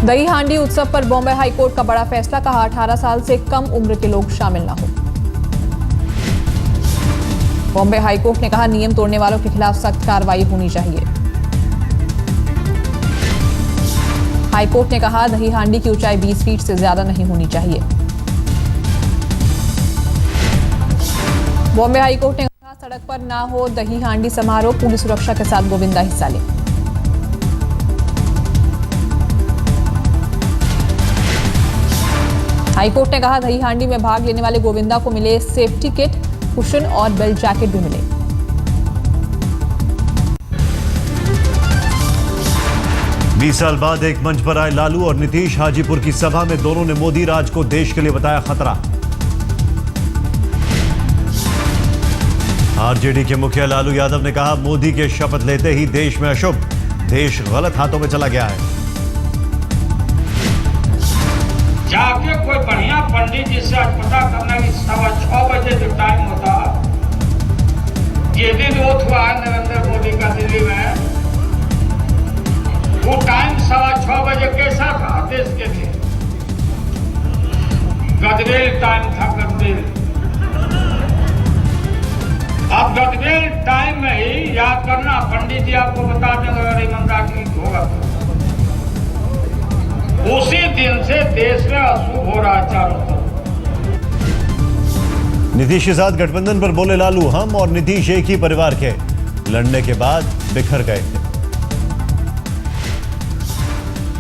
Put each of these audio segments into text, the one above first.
दही हांडी उत्सव पर बॉम्बे हाईकोर्ट का बड़ा फैसला, कहा 18 साल से कम उम्र के लोग शामिल न हो। बॉम्बे हाईकोर्ट ने कहा नियम तोड़ने वालों के खिलाफ सख्त कार्रवाई होनी चाहिए। हाईकोर्ट ने कहा दही हांडी की ऊंचाई 20 फीट से ज्यादा नहीं होनी चाहिए। बॉम्बे हाईकोर्ट ने कहा सड़क पर ना हो दही हांडी समारोह, पूरी सुरक्षा के साथ गोविंदा हिस्सा ले। हाईकोर्ट ने कहा दही हांडी में भाग लेने वाले गोविंदा को मिले सेफ्टी किट, कुशन और बेल्ट जैकेट भी मिले। बीस साल बाद एक मंच पर आए लालू और नीतीश। हाजीपुर की सभा में दोनों ने मोदी राज को देश के लिए बताया खतरा। आरजेडी के मुखिया लालू यादव ने कहा मोदी के शपथ लेते ही देश में अशुभ, देश गलत हाथों में चला गया है। जाके कोई बढ़िया पंडित जी से आज पता करना कि 6:15 बजे जो टाइम होता, ये दिन वो हुआ नरेंद्र मोदी का दिल्ली में, वो टाइम 6:15 बजे कैसा था देश के लिए? गदरेल टाइम था, गदरेल। अब गदरेल टाइम में ही याद करना, पंडित जी आपको बता देंगे अगर ईमानदार ठीक होगा तो। उसी दिन से देश में अशुभ हो रहा है चारों तरफ। नीतीश के साथ गठबंधन पर बोले लालू, हम और नीतीश एक ही परिवार के, लड़ने के बाद बिखर गए थे।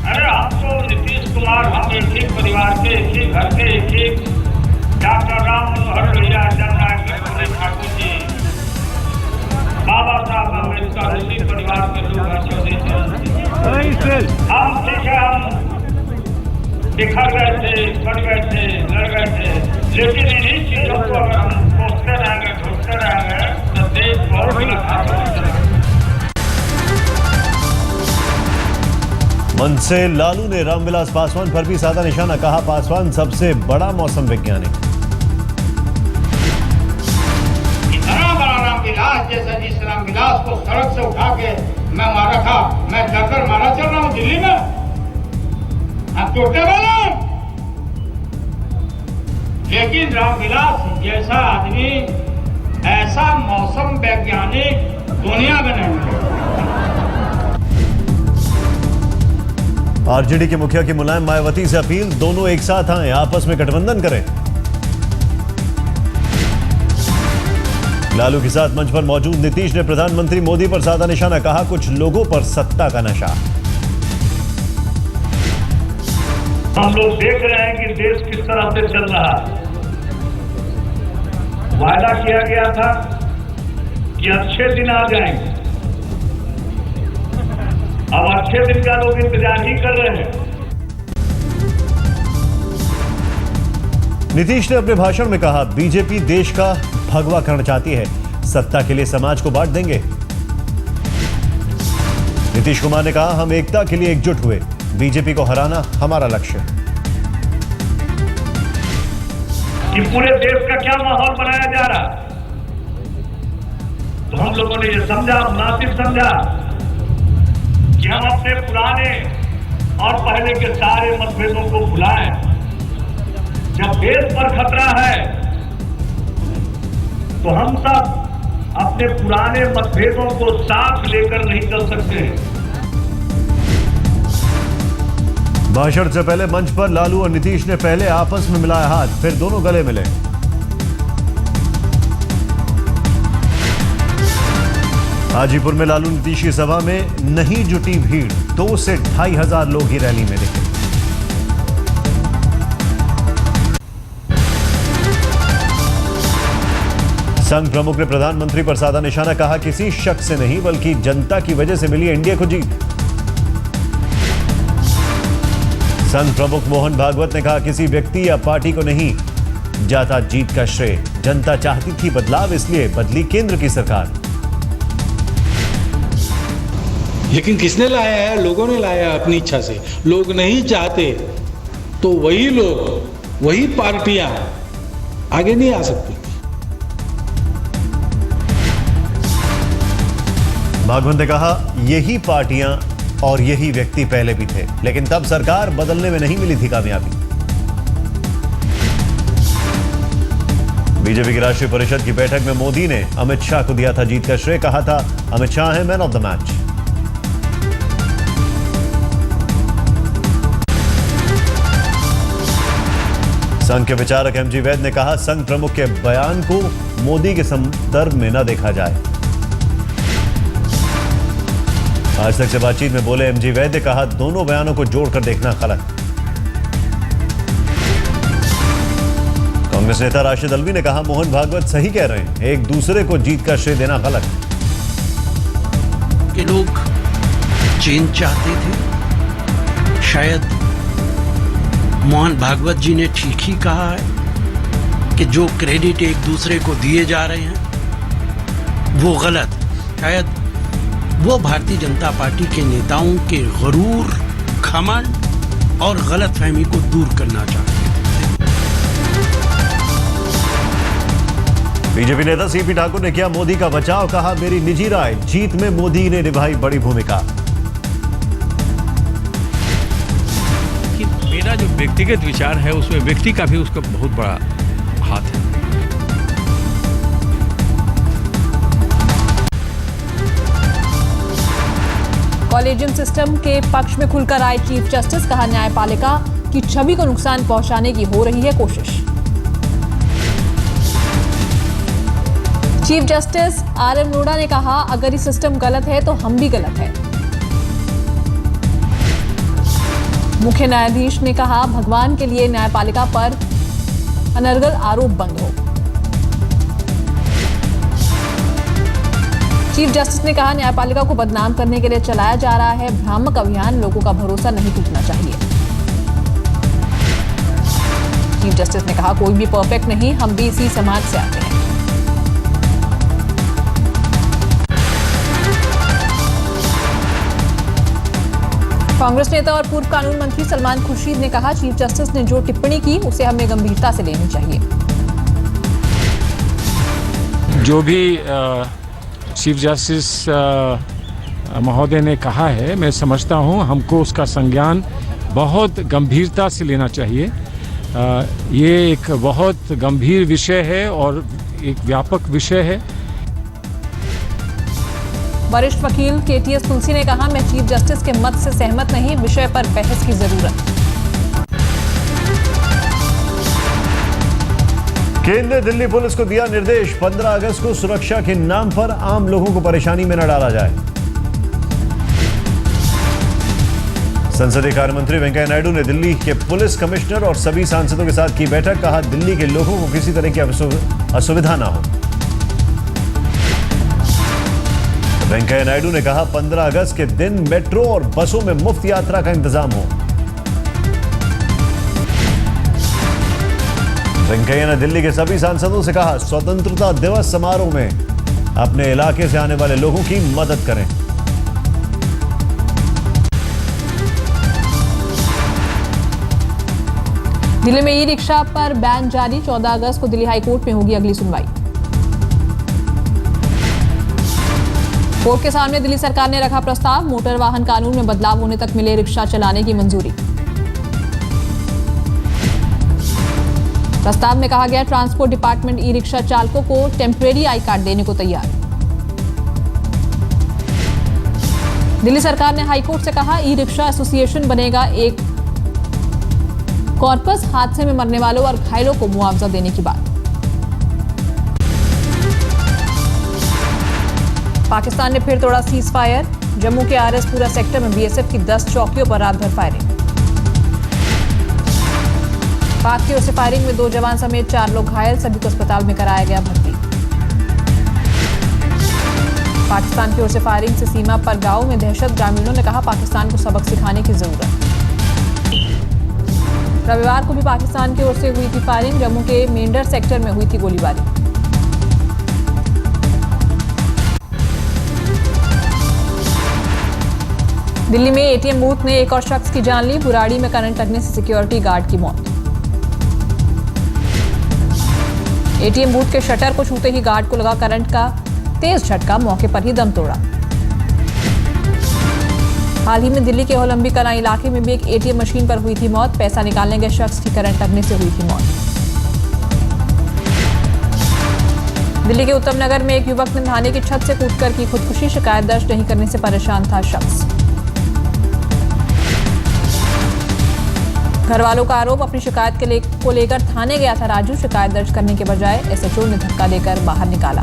अरे हम तो नीतीश कुमार, हम एक ही परिवार के, एक ही घर के, एक ही डॉक्टर राम मनोहर लोहिया, जननायक ठाकुर जी, बाबा साहब अम्बेडकर, इसी परिवार के लोग हम ठीक है, हम बिखर गए थे, बढ़ गए थे, लड़ गए थे, लेकिन इन्हीं चीजों को अगर हम सोचते रहेंगे, ढूंढते रहेंगे तो देश बहुत बड़ा। मन से लालू ने रामविलास पासवान पर भी साधा निशाना, कहा पासवान सबसे बड़ा मौसम वैज्ञानिक। इतना बड़ा रामविलास जैसा, जिस रामविलास को सड़क से उठा के मैं मारा था, मैं डरकर मारा चल रहा हूँ दिल्ली में, आप टूटने वाले। लेकिन रामविलास जैसा आदमी, ऐसा मौसम वैज्ञानिक दुनिया में नहीं है। आरजेडी के मुखिया की मुलायम मायावती से अपील, दोनों एक साथ आए, आपस में गठबंधन करें। लालू के साथ मंच पर मौजूद नीतीश ने प्रधानमंत्री मोदी पर साधा निशाना, कहा कुछ लोगों पर सत्ता का नशा। हम लोग देख रहे हैं कि देश किस तरह से चल रहा है। वायदा किया गया था कि अच्छे दिन आ जाएंगे, अब अच्छे दिन का लोग इंतजार ही कर रहे हैं। नीतीश ने अपने भाषण में कहा बीजेपी देश का भगवा करना चाहती है, सत्ता के लिए समाज को बांट देंगे। नीतीश कुमार ने कहा हम एकता के लिए एकजुट हुए, बीजेपी को हराना हमारा लक्ष्य। कि पूरे देश का क्या माहौल बनाया जा रहा, तो हम लोगों ने ये समझा, मुनासिब समझा कि हम अपने पुराने और पहले के सारे मतभेदों को भुलाएं। जब देश पर खतरा है तो हम सब अपने पुराने मतभेदों को साथ लेकर नहीं चल सकते। भाषण से पहले मंच पर लालू और नीतीश ने पहले आपस में मिलाया हाथ, फिर दोनों गले मिले। हाजीपुर में लालू नीतीश की सभा में नहीं जुटी भीड़, 2 से 2,500 लोग ही रैली में दिखे। संघ प्रमुख ने प्रधानमंत्री पर साधा निशाना, कहा किसी शख्स से नहीं बल्कि जनता की वजह से मिली एनडीए को जीत। संघ प्रमुख मोहन भागवत ने कहा किसी व्यक्ति या पार्टी को नहीं जाता जीत का श्रेय, जनता चाहती थी बदलाव इसलिए बदली केंद्र की सरकार। लेकिन किसने लाया है? लोगों ने लाया अपनी इच्छा से। लोग नहीं चाहते तो वही लोग, वही पार्टियां आगे नहीं आ सकती। भागवत ने कहा यही पार्टियां और यही व्यक्ति पहले भी थे, लेकिन तब सरकार बदलने में नहीं मिली थी कामयाबी। बीजेपी की राष्ट्रीय परिषद की बैठक में मोदी ने अमित शाह को दिया था जीत का श्रेय। कहा था अमित शाह है मैन ऑफ द मैच। संघ के विचारक एमजी वैद ने कहा संघ प्रमुख के बयान को मोदी के संदर्भ में न देखा जाए। आज तक से बातचीत में बोले एमजी वैद ने कहा दोनों बयानों को जोड़कर देखना गलत। कांग्रेस नेता राशिद अल्वी ने कहा मोहन भागवत सही कह रहे हैं, एक दूसरे को जीत का श्रेय देना गलत। कि लोग चेंज चाहते थे, शायद मोहन भागवत जी ने ठीक ही कहा है कि जो क्रेडिट एक दूसरे को दिए जा रहे हैं वो गलत। शायद वो भारतीय जनता पार्टी के नेताओं के गरूर, घमंड और गलतफहमी को दूर करना चाहते हैं। बीजेपी नेता सीपी ठाकुर ने किया मोदी का बचाव। कहा मेरी निजी राय जीत में मोदी ने निभाई बड़ी भूमिका। कि मेरा जो व्यक्तिगत विचार है उसमें व्यक्ति का भी उसका बहुत बड़ा हाथ है। कॉलेजियम सिस्टम के पक्ष में खुलकर आए चीफ जस्टिस। कहा न्यायपालिका की छवि को नुकसान पहुंचाने की हो रही है कोशिश। चीफ जस्टिस आरएम नोडा ने कहा अगर ये सिस्टम गलत है तो हम भी गलत हैं। मुख्य न्यायाधीश ने कहा भगवान के लिए न्यायपालिका पर अनर्गल आरोप बंद हो। चीफ जस्टिस ने कहा न्यायपालिका को बदनाम करने के लिए चलाया जा रहा है भ्रामक अभियान, लोगों का भरोसा नहीं टूटना चाहिए। चीफ जस्टिस ने कहा कोई भी परफेक्ट नहीं, हम भी इसी समाज से आते हैं। कांग्रेस नेता और पूर्व कानून मंत्री सलमान खुर्शीद ने कहा चीफ जस्टिस ने जो टिप्पणी की उसे हमें गंभीरता से लेनी चाहिए। जो भी चीफ जस्टिस महोदय ने कहा है मैं समझता हूं हमको उसका संज्ञान बहुत गंभीरता से लेना चाहिए। ये एक बहुत गंभीर विषय है और एक व्यापक विषय है। वरिष्ठ वकील केटीएस तुलसी ने कहा मैं चीफ जस्टिस के मत से सहमत नहीं, विषय पर बहस की जरूरत। केंद्र ने दिल्ली पुलिस को दिया निर्देश 15 अगस्त को सुरक्षा के नाम पर आम लोगों को परेशानी में न डाला जाए। संसदीय कार्य मंत्री वेंकैया नायडू ने दिल्ली के पुलिस कमिश्नर और सभी सांसदों के साथ की बैठक। कहा दिल्ली के लोगों को किसी तरह की असुविधा ना हो। वेंकैया नायडू ने कहा 15 अगस्त के दिन मेट्रो और बसों में मुफ्त यात्रा का इंतजाम हो। वेंकैया ने दिल्ली के सभी सांसदों से कहा स्वतंत्रता दिवस समारोह में अपने इलाके से आने वाले लोगों की मदद करें। दिल्ली में ई रिक्शा पर बैन जारी। 14 अगस्त को दिल्ली हाईकोर्ट में होगी अगली सुनवाई। कोर्ट के सामने दिल्ली सरकार ने रखा प्रस्ताव। मोटर वाहन कानून में बदलाव होने तक मिले रिक्शा चलाने की मंजूरी। प्रस्ताव में कहा गया ट्रांसपोर्ट डिपार्टमेंट ई रिक्शा चालकों को टेम्परेरी आई कार्ड देने को तैयार। दिल्ली सरकार ने हाईकोर्ट से कहा ई रिक्शा एसोसिएशन बनेगा एक कॉर्पस। हादसे में मरने वालों और घायलों को मुआवजा देने की बात। पाकिस्तान ने फिर तोड़ा सीज फायर। जम्मू के आरएसपुरा सेक्टर में बीएसएफ की 10 चौकियों पर रात भर फायरिंग। पाक की ओर से फायरिंग में 2 जवान समेत 4 लोग घायल। सभी को अस्पताल में कराया गया भर्ती। पाकिस्तान की ओर से फायरिंग से सीमा पर गांव में दहशत। ग्रामीणों ने कहा पाकिस्तान को सबक सिखाने की जरूरत। रविवार को भी पाकिस्तान की ओर से हुई थी फायरिंग। जम्मू के मेंढर सेक्टर में हुई थी गोलीबारी। दिल्ली में एटीएम बूथ ने एक और शख्स की जान ली। बुराड़ी में करंट लगने से सिक्योरिटी गार्ड की मौत। एटीएम बूथ के शटर को छूते ही गार्ड को लगा करंट का तेज झटका, मौके पर ही दम तोड़ा। हाल ही में दिल्ली के ओलंबी कलां इलाके में भी एक एटीएम मशीन पर हुई थी मौत। पैसा निकालने गए शख्स की करंट लगने से हुई थी मौत। दिल्ली के उत्तम नगर में एक युवक ने थाने की छत से कूदकर की खुदकुशी। शिकायत दर्ज नहीं करने से परेशान था शख्स। घर वालों का आरोप, अपनी शिकायत को लेकर थाने गया था राजू। शिकायत दर्ज करने के बजाय एसएचओ ने धक्का देकर बाहर निकाला।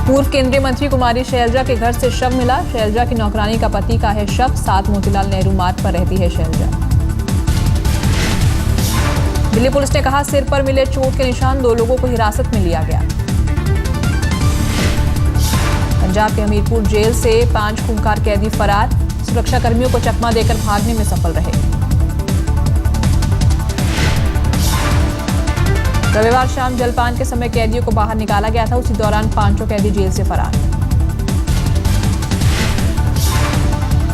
पूर्व केंद्रीय मंत्री कुमारी शैलजा के घर से शव मिला। शैलजा की नौकरानी का पति का है शव। 7 मोतीलाल नेहरू मार्ग पर रहती है शैलजा। दिल्ली पुलिस ने कहा, सिर पर मिले चोट के निशान 2 लोगों को हिरासत में लिया गया। पंजाब के हमीरपुर जेल से 5 खूंखार कैदी फरार। सुरक्षा कर्मियों को चकमा देकर भागने में सफल रहे। रविवार शाम जलपान के समय कैदियों को बाहर निकाला गया था। उसी दौरान 5 कैदी जेल से फरार।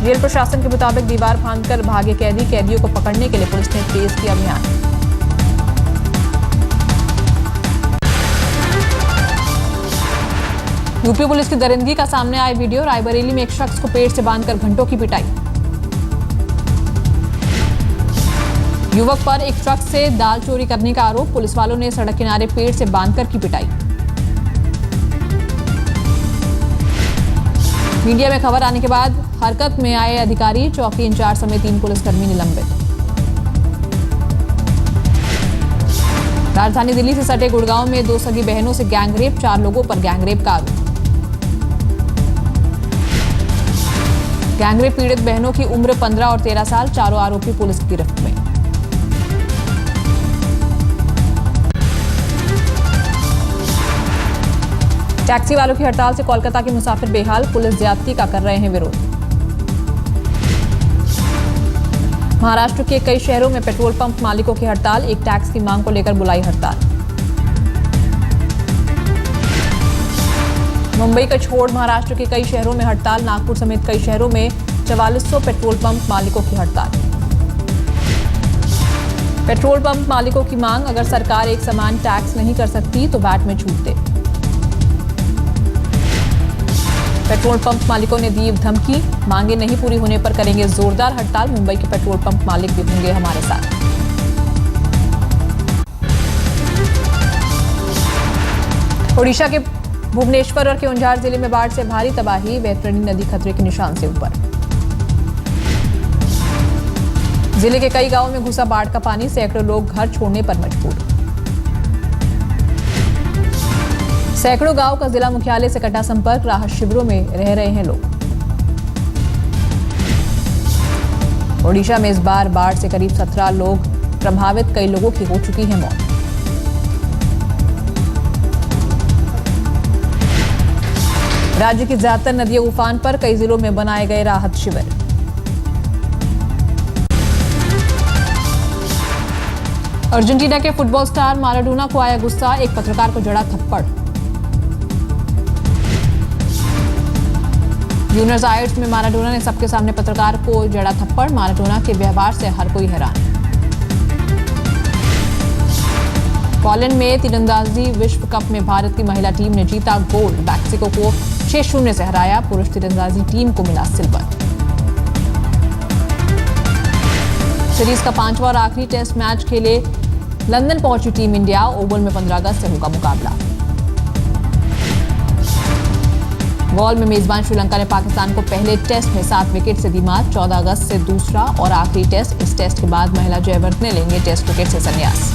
जेल प्रशासन के मुताबिक दीवार फांदकर भागे कैदियों को पकड़ने के लिए पुलिस ने तेज किया अभियान। यूपी पुलिस की दरिंदगी का सामने आया वीडियो। रायबरेली में एक शख्स को पेड़ से बांधकर घंटों की पिटाई। युवक पर एक ट्रक से दाल चोरी करने का आरोप। पुलिस वालों ने सड़क किनारे पेड़ से बांधकर की पिटाई। मीडिया में खबर आने के बाद हरकत में आए अधिकारी, चौकी इंचार्ज समेत 3 पुलिसकर्मी निलंबित। राजधानी दिल्ली से सटे गुड़गांव में 2 सगी बहनों से गैंगरेप। 4 लोगों पर गैंगरेप का आरोप। गैंगरेप पीड़ित बहनों की उम्र 15 और 13 साल। चारों आरोपी पुलिस की गिरफ्त में। टैक्सी वालों की हड़ताल से कोलकाता के मुसाफिर बेहाल। पुलिस ज्यादती का कर रहे हैं विरोध। महाराष्ट्र के कई शहरों में पेट्रोल पंप मालिकों की हड़ताल। एक टैक्स की मांग को लेकर बुलाई हड़ताल। मुंबई का छोड़ महाराष्ट्र के कई शहरों में हड़ताल। नागपुर समेत कई शहरों में 4400 पेट्रोल पंप मालिकों की हड़ताल। पेट्रोल पंप मालिकों की मांग, अगर सरकार एक समान टैक्स नहीं कर सकती तो वैट में छूट दे। पेट्रोल पंप मालिकों ने दी धमकी, मांगे नहीं पूरी होने पर करेंगे जोरदार हड़ताल। मुंबई के पेट्रोल पंप मालिक भी होंगे हमारे साथ। ओडिशा के भुवनेश्वर और केओंझार जिले में बाढ़ से भारी तबाही। वैतरणी नदी खतरे के निशान से ऊपर। जिले के कई गांवों में घुसा बाढ़ का पानी। सैकड़ों लोग घर छोड़ने पर मजबूर। सैकड़ों गांव का जिला मुख्यालय से कटा संपर्क। राहत शिविरों में रह रहे हैं लोग। ओडिशा में इस बार बाढ़ से करीब 17 लोग प्रभावित। कई लोगों की हो चुकी है मौत। राज्य की ज्यादातर नदियां उफान पर। कई जिलों में बनाए गए राहत शिविर। अर्जेंटीना के फुटबॉल स्टार माराडोना को आया गुस्सा। एक पत्रकार को जड़ा थप्पड़। ब्यूनस आयर्स में माराडोना ने सबके सामने पत्रकार को जड़ा थप्पड़। माराडोना के व्यवहार से हर कोई हैरान। पोलैंड में तीरंदाजी विश्व कप में भारत की महिला टीम ने जीता गोल्ड। मैक्सिको को 6-0 से हराया। पुरुष तीरंदाजी टीम को मिला सिल्वर। सीरीज का 5वां और आखिरी टेस्ट मैच खेले लंदन पहुंची टीम इंडिया। ओवल में 15 अगस्त से होगा मुकाबला। गॉल में मेजबान श्रीलंका ने पाकिस्तान को पहले टेस्ट में 7 विकेट से दी मात। 14 अगस्त से दूसरा और आखिरी टेस्ट। इस टेस्ट के बाद महिला जयवर्धने लेंगे टेस्ट क्रिकेट से संन्यास।